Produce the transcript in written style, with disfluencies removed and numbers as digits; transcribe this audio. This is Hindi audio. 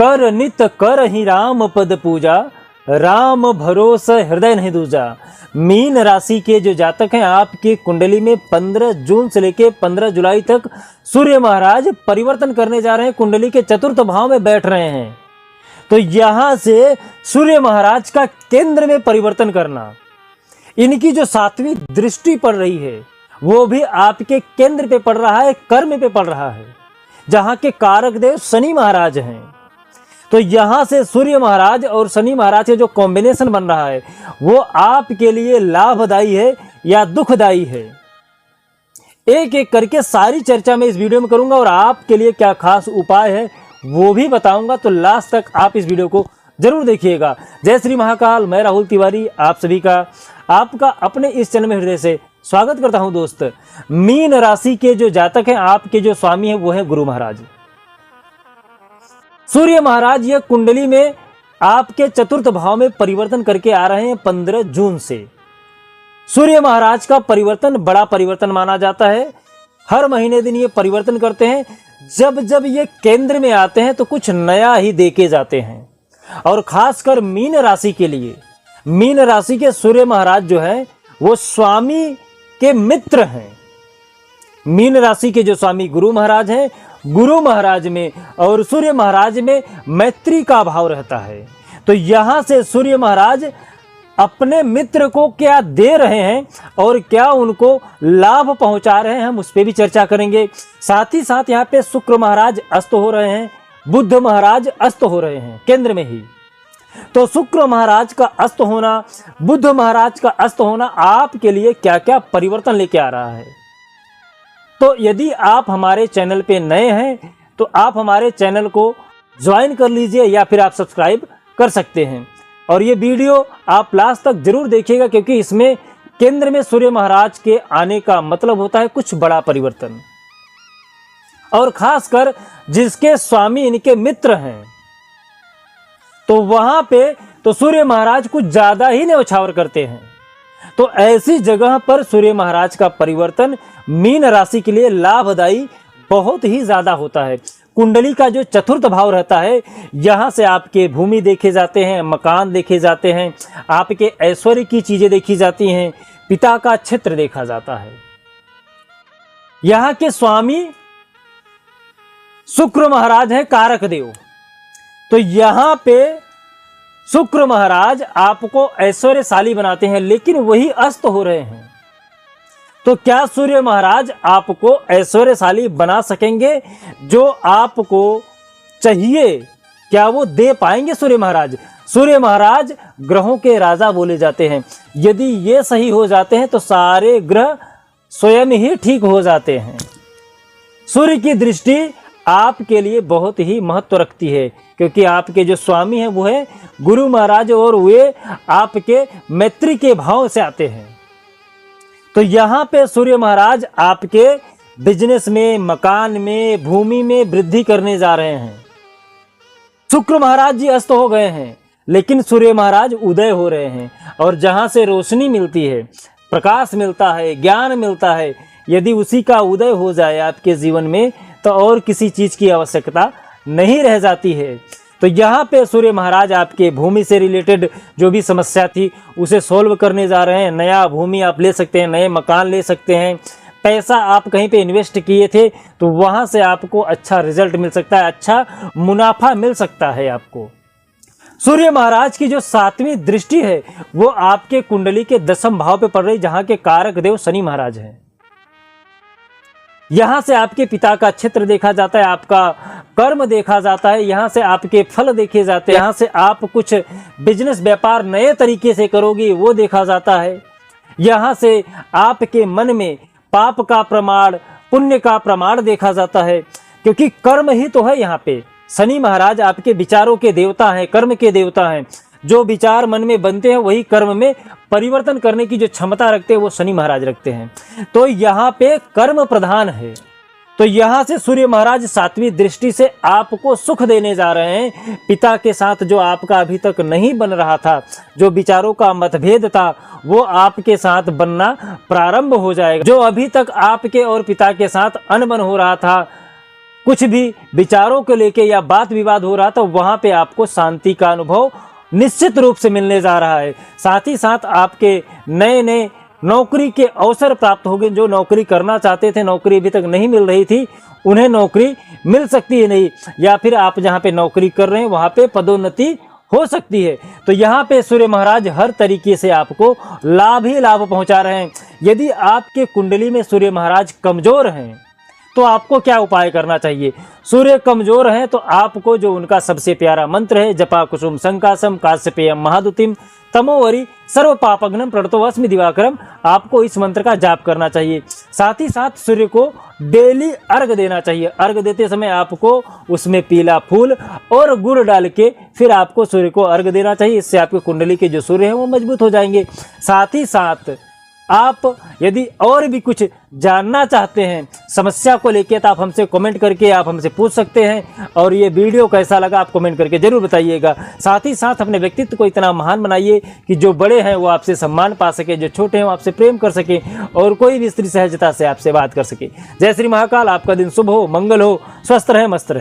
कर नित कर ही राम पद पूजा, राम भरोसा हृदय नहीं दूजा। मीन राशि के जो जातक हैं, आपकी कुंडली में 15 जून से लेकर 15 जुलाई तक सूर्य महाराज परिवर्तन करने जा रहे हैं, कुंडली के चतुर्थ भाव में बैठ रहे हैं। तो यहां से सूर्य महाराज का केंद्र में परिवर्तन करना, इनकी जो 7वीं दृष्टि पड़ रही है वो भी आपके केंद्र पे पड़ रहा है, कर्म पे पड़ रहा है, जहां के कारक देव शनि महाराज हैं। तो यहां से सूर्य महाराज और शनि महाराज के जो कॉम्बिनेशन बन रहा है वो आपके लिए लाभदायी है या दुखदायी है, एक एक करके सारी चर्चा मैं इस वीडियो में करूंगा और आपके लिए क्या खास उपाय है वो भी बताऊंगा। तो लास्ट तक आप इस वीडियो को जरूर देखिएगा। जय श्री महाकाल, मैं राहुल तिवारी आप सभी का आपका अपने इस चैनल में हृदय से स्वागत करता हूं। दोस्त, मीन राशि के जो जातक हैं, आपके जो स्वामी हैं वो है गुरु महाराज। सूर्य महाराज यह कुंडली में आपके चतुर्थ भाव में परिवर्तन करके आ रहे हैं 15 जून से। सूर्य महाराज का परिवर्तन बड़ा परिवर्तन माना जाता है। हर महीने दिन ये परिवर्तन करते हैं। जब जब ये केंद्र में आते हैं तो कुछ नया ही देके जाते हैं। और खासकर मीन राशि के लिए, मीन राशि के सूर्य महाराज जो है वो स्वामी के मित्र हैं। मीन राशि के जो स्वामी गुरु महाराज हैं, गुरु महाराज में और सूर्य महाराज में मैत्री का भाव रहता है। तो यहां से सूर्य महाराज अपने मित्र को क्या दे रहे हैं और क्या उनको लाभ पहुंचा रहे हैं, हम उस पर भी चर्चा करेंगे। साथ ही साथ यहाँ पे शुक्र महाराज अस्त हो रहे हैं, बुध महाराज अस्त हो रहे हैं केंद्र में ही। तो शुक्र महाराज का अस्त होना, बुध महाराज का अस्त होना आपके लिए क्या क्या परिवर्तन लेके आ रहा है। तो यदि आप हमारे चैनल पे नए हैं तो आप हमारे चैनल को ज्वाइन कर लीजिए या फिर आप सब्सक्राइब कर सकते हैं। और ये वीडियो आप लास्ट तक जरूर देखिएगा, क्योंकि इसमें केंद्र में सूर्य महाराज के आने का मतलब होता है कुछ बड़ा परिवर्तन। और खासकर जिसके स्वामी इनके मित्र हैं तो वहां पे तो सूर्य महाराज कुछ ज्यादा ही न्यौछावर करते हैं। तो ऐसी जगह पर सूर्य महाराज का परिवर्तन मीन राशि के लिए लाभदायी बहुत ही ज्यादा होता है। कुंडली का जो चतुर्थ भाव रहता है, यहां से आपके भूमि देखे जाते हैं, मकान देखे जाते हैं, आपके ऐश्वर्य की चीजें देखी जाती हैं, पिता का क्षेत्र देखा जाता है। यहां के स्वामी शुक्र महाराज है, कारक देव। तो यहां पे शुक्र महाराज आपको ऐश्वर्यशाली बनाते हैं, लेकिन वही अस्त हो रहे हैं। तो क्या सूर्य महाराज आपको ऐश्वर्यशाली बना सकेंगे? जो आपको चाहिए क्या वो दे पाएंगे सूर्य महाराज? सूर्य महाराज ग्रहों के राजा बोले जाते हैं। यदि ये सही हो जाते हैं तो सारे ग्रह स्वयं ही ठीक हो जाते हैं। सूर्य की दृष्टि आपके लिए बहुत ही महत्व रखती है, क्योंकि आपके जो स्वामी हैं वो है गुरु महाराज और वे आपके मैत्री के भाव से आते हैं। तो यहाँ पे सूर्य महाराज आपके बिजनेस में, मकान में, भूमि में वृद्धि करने जा रहे हैं। शुक्र महाराज जी अस्त हो गए हैं, लेकिन सूर्य महाराज उदय हो रहे हैं। और जहां से रोशनी मिलती है, प्रकाश मिलता है, ज्ञान मिलता है, यदि उसी का उदय हो जाए आपके जीवन में तो और किसी चीज की आवश्यकता नहीं रह जाती है। तो यहाँ पे सूर्य महाराज आपके भूमि से रिलेटेड जो भी समस्या थी उसे सोल्व करने जा रहे हैं। नया भूमि आप ले सकते हैं, नए मकान ले सकते हैं। पैसा आप कहीं पे इन्वेस्ट किए थे तो वहां से आपको अच्छा रिजल्ट मिल सकता है, अच्छा मुनाफा मिल सकता है आपको। सूर्य महाराज की जो 7वीं दृष्टि है वो आपके कुंडली के 10वें भाव पे पड़ रही, जहां के कारक देव शनि महाराज हैं। यहां से आपके पिता का क्षेत्र देखा जाता है, आपका कर्म देखा जाता है, यहां से आपके फल देखे जाते हैं, यहां से आप कुछ बिजनेस व्यापार नए तरीके से करोगे वो देखा जाता है। यहां से आपके मन में पाप का प्रमाण, पुण्य का प्रमाण देखा जाता है, क्योंकि कर्म ही तो है। यहाँ पे शनि महाराज आपके विचारों के देवता हैं, कर्म के देवता हैं। जो विचार मन में बनते हैं वही कर्म में परिवर्तन करने की जो क्षमता रखते हैं वो शनि महाराज रखते हैं। तो यहाँ पे कर्म प्रधान है। तो यहाँ से सूर्य महाराज 7वीं दृष्टि से आपको सुख देने जा रहे हैं। पिता के साथ जो आपका अभी तक नहीं बन रहा था, जो विचारों का मतभेद था, वो आपके साथ बनना प्रारंभ हो जाएगा। जो अभी तक आपके और पिता के साथ अनबन हो रहा था, कुछ भी विचारों को लेके या बात विवाद हो रहा तो वहां पे आपको शांति का अनुभव निश्चित रूप से मिलने जा रहा है। साथ ही साथ आपके नए नए नौकरी के अवसर प्राप्त होंगे। जो नौकरी करना चाहते थे, नौकरी अभी तक नहीं मिल रही थी, उन्हें नौकरी मिल सकती है नहीं, या फिर आप जहाँ पे नौकरी कर रहे हैं वहाँ पे पदोन्नति हो सकती है। तो यहाँ पे सूर्य महाराज हर तरीके से आपको लाभ ही लाभ पहुँचा रहे हैं। यदि आपके कुंडली में सूर्य महाराज कमजोर हैं तो आपको क्या उपाय करना चाहिए? सूर्य कमजोर हैं तो आपको जो उनका सबसे प्यारा मंत्र है, जपा कुसुम संकासम काश्यपेयम महादुतिम तमोवरी सर्व पापग्नम प्रणतोऽस्मि दिवाकरम, आपको इस मंत्र का जाप करना चाहिए। साथ ही साथ सूर्य को डेली अर्घ देना चाहिए। अर्घ देते समय आपको उसमें पीला फूल और गुड़ डाल के फिर आपको सूर्य को अर्घ देना चाहिए। इससे आपके कुंडली के जो सूर्य हैं वो मजबूत हो जाएंगे। साथ ही साथ आप यदि और भी कुछ जानना चाहते हैं समस्या को लेकर तो आप हमसे कमेंट करके आप हमसे पूछ सकते हैं। और ये वीडियो कैसा लगा आप कमेंट करके जरूर बताइएगा। साथ ही साथ अपने व्यक्तित्व को इतना महान बनाइए कि जो बड़े हैं वो आपसे सम्मान पा सके, जो छोटे हैं वो आपसे प्रेम कर सके और कोई भी स्त्री सहजता से आपसे बात कर सके। जय श्री महाकाल। आपका दिन शुभ हो, मंगल हो, स्वस्थ रहे, मस्त रहे।